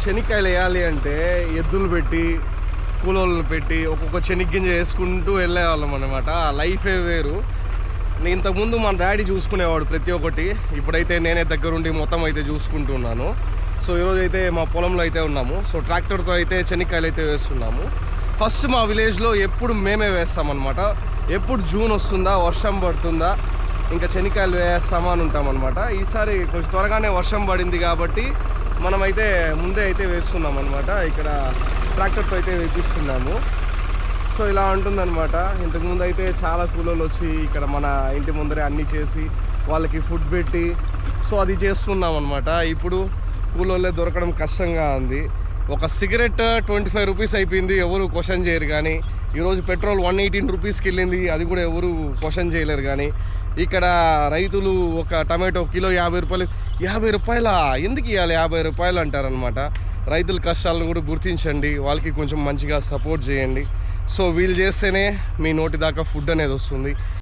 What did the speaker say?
శనక్కాయలు వేయాలి అంటే ఎద్దులు పెట్టి కూలోళ్ళని పెట్టి ఒక్కొక్క శనగ్గింజ వేసుకుంటూ వెళ్ళేవాళ్ళం అనమాట. ఆ లైఫే వేరు. ఇంతకుముందు మన డాడీ చూసుకునేవాడు ప్రతి ఒక్కటి. ఇప్పుడైతే నేనే దగ్గరుండి మొత్తం అయితే చూసుకుంటున్నాను. సో ఈరోజు అయితే మా పొలంలో అయితే ఉన్నాము. సో ట్రాక్టర్తో అయితే శనక్కాయలు అయితే వేస్తున్నాము. ఫస్ట్ మా విలేజ్లో ఎప్పుడు మేమే వేస్తామన్నమాట. ఎప్పుడు జూన్ వస్తుందా, వర్షం పడుతుందా, ఇంకా శనక్కాయలు వేస్తామా అని ఉంటామన్నమాట. ఈసారి కొంచెం త్వరగానే వర్షం పడింది కాబట్టి మనమైతే ముందే అయితే వేస్తున్నాం అనమాట. ఇక్కడ ట్రాక్టర్తో అయితే వేపిస్తున్నాము. సో ఇలా ఉంటుందన్నమాట. ఇంతకుముందు అయితే చాలా కూలోళ్ళు వచ్చి ఇక్కడ మన ఇంటి ముందరే అన్నీ చేసి వాళ్ళకి ఫుడ్ పెట్టి సో అది చేస్తున్నాం అనమాట. ఇప్పుడు కూలోళ్ళే దొరకడం కష్టంగా ఉంది. ఒక సిగరెట్ 25 రూపీస్ అయిపోయింది, ఎవరు క్వశ్చన్ చేయరు. కానీ ఈరోజు పెట్రోల్ 118 రూపీస్కి వెళ్ళింది, అది కూడా ఎవరు క్వశ్చన్ చేయలేరు. కానీ ఇక్కడ రైతులు ఒక టమాటో కిలో 50 రూపాయలు. 50 రూపాయల ఎందుకు ఇవ్వాలి? 50 రూపాయలు అంటారనమాట. రైతుల కష్టాలను కూడా గుర్తించండి, వాళ్ళకి కొంచెం మంచిగా సపోర్ట్ చేయండి. సో వీళ్ళు చేస్తేనే మీ నోటి దాకా ఫుడ్ అనేది వస్తుంది.